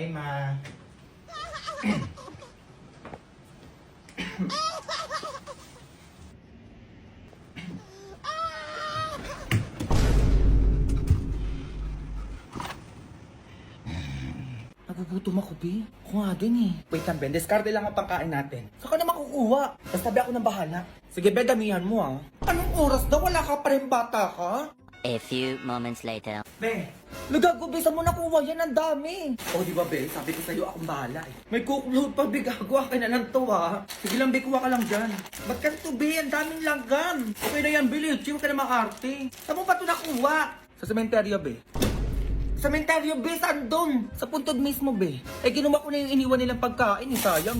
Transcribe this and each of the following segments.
Hey, Ma. Nagugutom ako, Bi. Ako nga din eh. Wait lang, Ben. Discarte lang ang pangkain natin. Saan ka na makukuha? Basta Bi, ako nang bahala. Sige, Ben, damihan mo ah. Anong oras daw? Wala ka pa rin bata ka? A few moments later. Be, nagago, Be. Saan mo nakuha yan? Ang dami. Oh, di ba, Be? Sabi ko sa'yo, akong bahala eh. May cookload pa, Be. Gago, akin na lang to ah. Sige lang, Be. Kuha ka lang dyan. Ba't ka to, Be? Ang daming langgam. Okay na yan, Be. Chill ka na makarte. Saan mo pa ito nakuha? Sa sementeryo, Be. Sa sementeryo, Be. Saan doon? Sa puntod mismo, Be. Eh, kinuha ko na yung iniwan nilang pagkain. Sayang.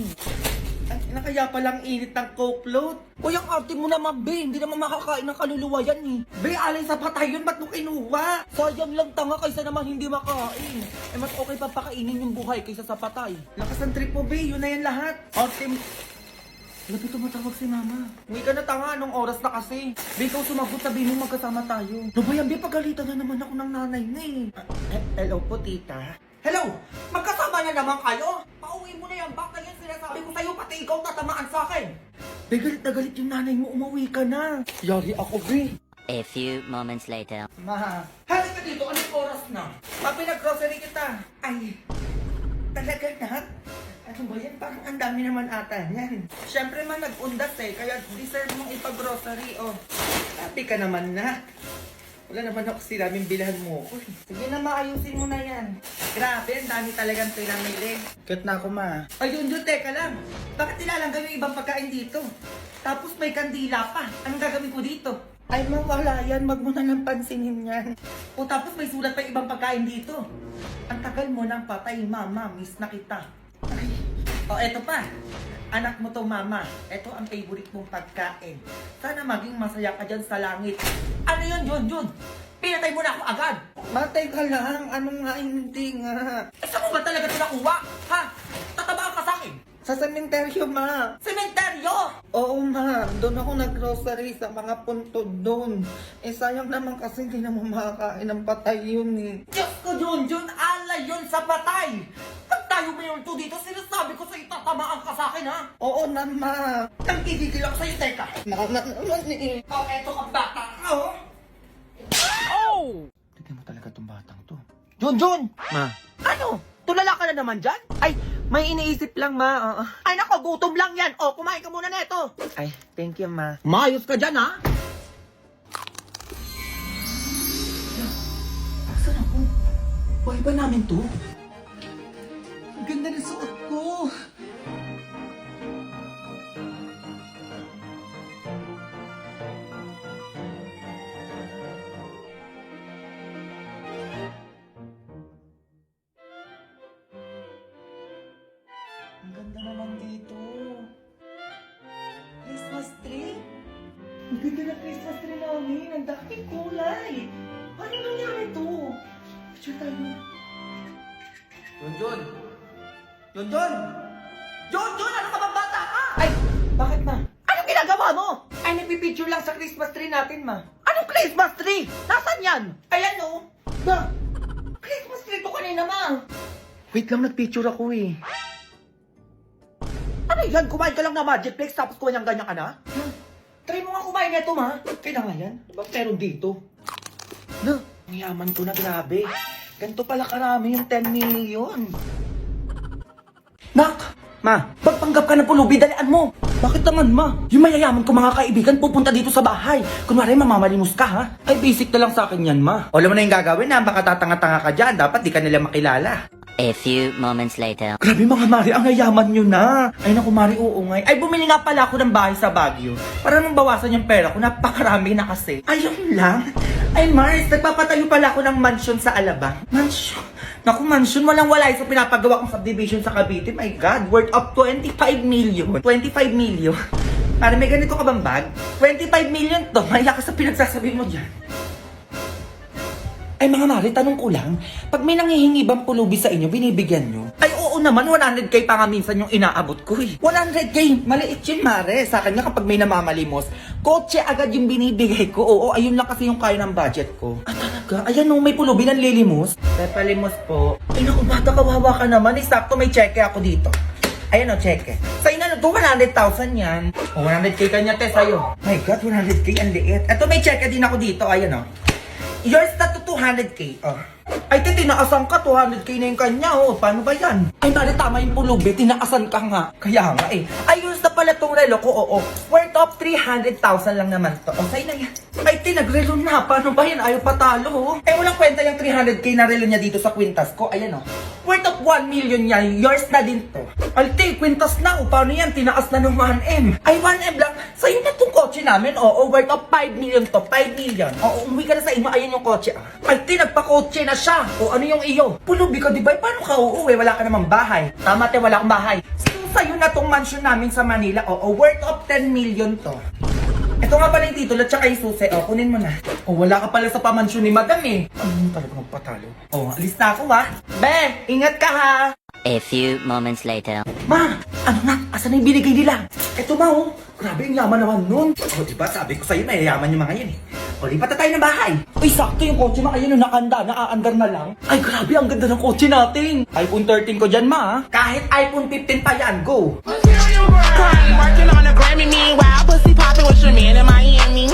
Ay, nakaya palang init ng cookload. Uy, ang arte mo naman, Be. Hindi naman makakain ng kaluluwa yan eh. Be, alay sa patay yun. Ba't mo kinuha? Sayang lang tanga kaysa naman hindi makain. Eh, mas okay pa pakainin yung buhay kaysa sa patay. Lakas ang trip mo, Be. Yun na yan lahat. Arte mo. Labi tumatawag si Mama. Uwi ka na tanga. Anong oras na kasi? Be, ikaw sumagot. Sabihin mo magkasama tayo. No ba yan, Be? Pagalitan na naman ako ng nanay na eh. Hello po, tita. Hello! Magkasama na naman kayo? Pauwi mo na yan. Baka yan sinasabi ko sa'yo, pati ikaw tatamaan sa akin. Be, galit na galit yung nanay mo. Umuwi ka na. Yari ako, Be. A few moments later. Ma, halika dito. Anong oras na? Ma, pinag-grocery kita. Ay, talaga na? Ano ba yan? Parang ang dami naman ata yan. Siyempre man, nag-undas eh. Kaya deserve mong ipag-grocery, oh. Happy ka naman na. Wala naman ako sinabing bilhan mo ko. Sige na, maayusin mo na yan. Grabe, ang dami talagang pinamili. Cut na ako, Ma. Ayun, teka lang. Bakit nilalanggan yung ibang pagkain dito? Tapos may kandila pa. Anong gagawin ko dito? Ay, Ma, wala yan. Wag mo na lang pansinin yan. O tapos may sulat pa yung ibang pagkain dito. Ang tagal mo nang patay, Mama. Miss na kita. Ay. O, eto pa. Anak mo to, Mama. Ito ang favorite mong pagkain. Sana maging masaya ka dyan sa langit. Ano yun, Jun? Pinatay mo na ako agad. Matay ka lang. Ano nga, hindi nga. Eh, saan mo ba talaga ito nakuha? Ha? Tatabaan ka sa akin? Sa sementeryo, Ma. Sementeryo? Oo, Ma. Doon ako nag-grocery sa mga puntod doon. Eh, sayang naman kasi hindi naman makakain ng patay yun eh. Diyos ko, Jun. Alay yun sa patay. Pag tayo mayroon to dito, sinasabi ko sa'yo, tatamaan ka sa akin, ha? Oo na, Ma. Nagkikigil ako sa'yo, teka. Naman eh. Oh, eto ka bata ka, oh. Oh! Tignan mo talaga tong batang to. Jun! Ma. Ano? Tulala ka na naman dyan? Ay, may iniisip lang, Ma. Ay, nako, gutom lang yan. O, kumain ka muna neto. Ay, thank you, Ma. Maayos ka dyan, ha? Saan ako? Bahay ba namin to? Ang ganda ng suot ko. Ang ganda naman dito. Christmas tree? Ang ganda ng Christmas tree namin. Ang daming kulay. Paano nangyari ito? Picture tayo. Jun! Ano ka bang bata ka? Ay, bakit, Ma? Anong ginagawa mo? Ay, nagpipicture lang sa Christmas tree natin, Ma. Anong Christmas tree? Nasaan yan? Ayan, oh. Ba? Christmas tree ko kanina, Ma. Wait lang, nagpicture ako eh. Ano yan? Kumain ka lang na Magic Flex tapos kumanyan-ganyan ka na? Try mo nga kumain nito, Ma. Kaya nga yan. Ba't meron dito? No, ang yaman ko na, grabe. Ganito pala karami yung 10 million. Nak! Ma, pagpanggap ka ng pulubi, dalian mo! Bakit naman, Ma? Yung mayayaman ko mga kaibigan pupunta dito sa bahay. Kunwari, mamamalimos ka, ha? Ay, basic na lang sa akin yan, Ma. Alam mo na yung gagawin, ha? Baka tatanga-tanga ka dyan. Dapat di ka nila makilala. A few moments later. Grabe mga Mari, ang yayaman nyo na. Ay naku Mari, oo nga. Ay bumili nga pala ako ng bahay sa Baguio. Para nang bawasan yung pera ko, napakarami na kasi. Ayun lang. Ay Mars, nagpapatayo pala ako ng mansion sa Alabang. Mansion? Naku mansion, walang wala sa pinapagawa kong subdivision sa Cavite. My God, worth of 25 million. 25 million? Para may ganito ka bang bag? 25 million to, maya ka sa pinagsasabi mo dyan. Ay mga Mari, tanong ko lang, pag may nanghihingi bang pulubi sa inyo, binibigyan nyo? Ay oo naman, 100k pa nga minsan yung inaabot ko eh. 100k, maliit yun Mare. Sa akin nga kapag may namamalimos, Kotse agad yung binibigay ko. Oo, ayun lang kasi yung kaya ng budget ko. Ah, talaga? Ayan o, may pulubi ng lilimos. Pepalimos po. Ay naku, bata, kawawa ka naman. Sakto may cheque ako dito. Ayan o, cheque. Sa'yo na, 200,000 yan. O, 100k kanya, te, sa'yo. My God, 100k, ang liit. Eto, may cheque din ako dito. Ayan o. Yours na to 200k. Oh. Ay, te, tinaasan ka. 200k na yung kanya. Oh, paano ba yan? Ay, mali, tama yung pulubi. Tinaasan ka nga. Kaya nga eh. Ay, yours na pala tong relo ko. Oo. Worth of 300,000 lang naman to. O, sa'yo na yan. Ay, te, nagrelo na. Paano ba yan? Ayaw patalo. Oh. Eh, walang kwenta yung 300k na relo niya dito sa kwintas ko. Ayan oh. Worth of 1 million niya. Yours na din to. Ay, te, kwintas na. O, paano yan? Tinaas na ng 1M. Ay, 1M lang. Sa'yo na tong kotse namin. Oo, worth of 5 million to. 5 million. Oo, umuwi ka na sa inyo. Ayan yung kotse. Ay, te, nagpa-kotse na siya. O, ano yung iyo? Pulubi ka, di ba? Paano ka uuwi? Wala ka namang bahay. Tama, te, wala kang bahay. So, sa'yo na tong mansion namin sa Manila. Oo, worth of 10 million to. Ito nga pala yung titulo at saka yung susi. O, kunin mo na. O, wala ka pala sa pamansyon ni Madam eh. Ano talaga magpatalo? O, alis na ako ha. Be, ingat ka ha. A few moments later. Ma, ano na? Asan na yung binigay nila? Eto ma, oh. Grabe, ang yaman naman nun. O, diba? Sabi ko sa'yo, mayayaman yung mga yan eh. O, lipat na tayo ng bahay. Uy, sakto yung kotse, ma. Ayun, nakanda, naaandar na lang. Ay, grabe, ang ganda ng kotse natin. iPhone 13 ko dyan, ma. Kahit iPhone 15 pa yan, go. Crying, working on a Grammy, meanwhile, pussy popping with your man in Miami.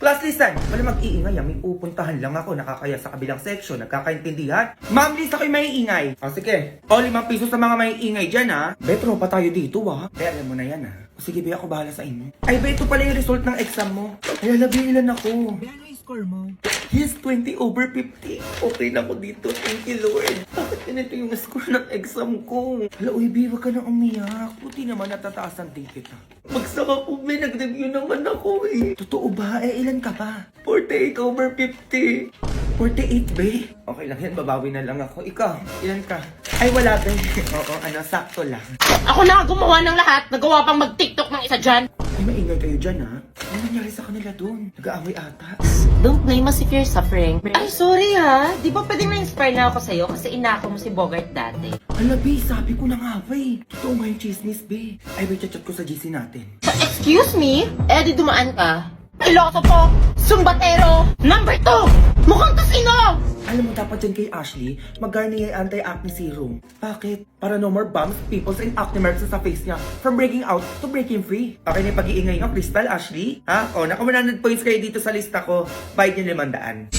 Class, listen. Wala mag-iingay. May pupuntahan lang ako. Nakakaya sa kabilang section. Nagkakaintindihan? Ma'am, list ako'y maiingay. O, sige. O, 5 piso sa mga maiingay dyan, ha? Betro pa tayo dito, ha? Kaya alam mo na yan, ha? O, sige, be, ako bahala sa inyo. Ay, be, ito pala yung result ng exam mo. Ay, alabi, ilan ako? Be, ano yung score mo? Yes, 20 over 50. Okay na ako dito. Thank you, Lord. Bakit ganito yung score ng exam ko? Hala, uy, be, wag ka na umiyak. Buti naman natataas ang ticket, ha? Magsaka po, be, nag-review naman ako, eh. Totoo ba? Eh, ilan ka ba? 48 over 50. 48, be? Okay lang yan, babawi na lang ako. Ikaw, ilan ka? Ay, wala, be. Oo, sakto lang. Ako na gumawa ng lahat. Nagawa pang mag-TikTok ng isa dyan. Ay, maingay kayo dyan, ha? Ano nangyari sa kanila doon? Nag-aaway ata. Don't blame us if you're suffering. Ay, sorry ha. Di ba pwedeng na-inspire na ako sa'yo kasi inako mo si Bogart dati? Hala, be, sabi ko na nga, be. Totoo nga yung chismis, be. Ay, be, chat ko sa GC natin. Excuse me? Eh, di dumaan ka. Iloso po! Sumbatero! Number 2! Mukhang kasino! Alam mo, dapat dyan kay Ashley, mag-Garnier Anti-Acne Serum. Bakit? Para no more bumps, pimples, and acne marks sa face niya. From breaking out to breaking free. Okay na yung pag-iingay nyo, Crystal, Ashley? Ha? O, naka 100 points kayo dito sa lista ko. Bayad nyo 500.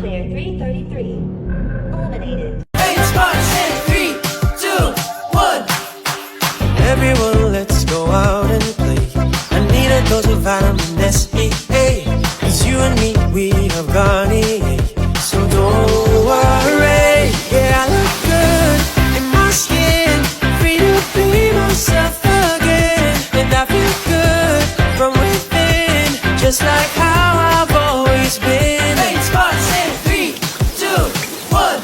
Player 333. Eliminated. Everyone, let's go out and play. I need a dose of vitamin S-A-A. 'Cause you and me, we have Garnier. So don't worry, yeah, I look good in my skin. Free to be myself again. And I feel good from within. Just like how I've always been. 8 spots in 3, 2, 1.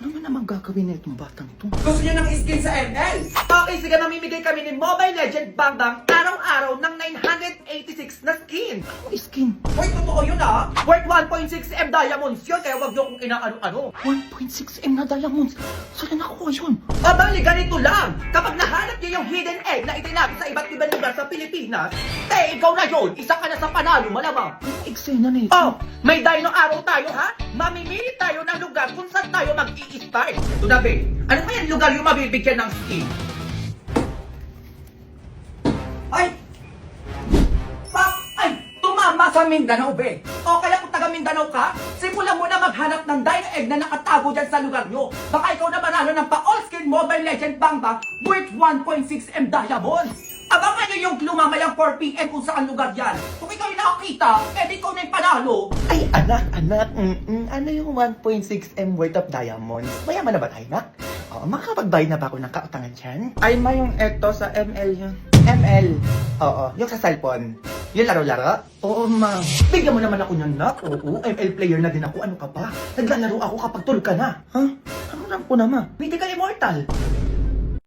Ano man naman gagawin na itong batang to? Gusto niyo ng skin sa ML? Okay, sige, mamimigay kami ni Mobile Legend Bang Bang araw-araw ng 986 na skin. Ano skin? Wait, totoo yun ah. Worth 1.6M diamonds yun, kaya wag niyo kong inaano-ano. 1.6M na diamonds? Saan nakuha yun? Abali, ganito lang. Kapag nahanap niyo yung hidden egg na itinabi sa iba't ibang lugar sa Pilipinas, ikaw na yun. Isa ka na sa panalo, malamang. Eksena na ito. Oh, may dino araw tayo ha? Mamimili tayo ng lugar kung saan tayo mag-i-start. Ito na, be. Ano ba yan lugar yung mabibigyan ng skin? Ay! Ay! Tumama sa Mindanao, be! O kaya kung taga Mindanao ka, simulan mo na maghanap ng dino egg na nakatago dyan sa lugar nyo. Baka ikaw na manalo ng pa-all-skin Mobile Legend Bang Bang worth 1.6M diamonds. Abangan nyo yung lumamayang 4 PM kung saan lugar yan. Kung ikaw yung nakakita, pwede ikaw na yung panalo. Ay, anak. Ano yung 1.6M worth of diamonds? Mayaman na ba tayo, nak? Oo, makakapag-buy na ba ako ng kautangan dyan? Ay, ma, yung eto sa ML yun. ML? Oo, yung sa cellphone. Yung laro-laro? Oo, ma. Bigyan mo naman ako niyan, nak. Oo, ML player na din ako. Ano ka pa? Naglalaro ako kapag tulog ka na. Ha? Ano lang po na, ma? Mythical Immortal.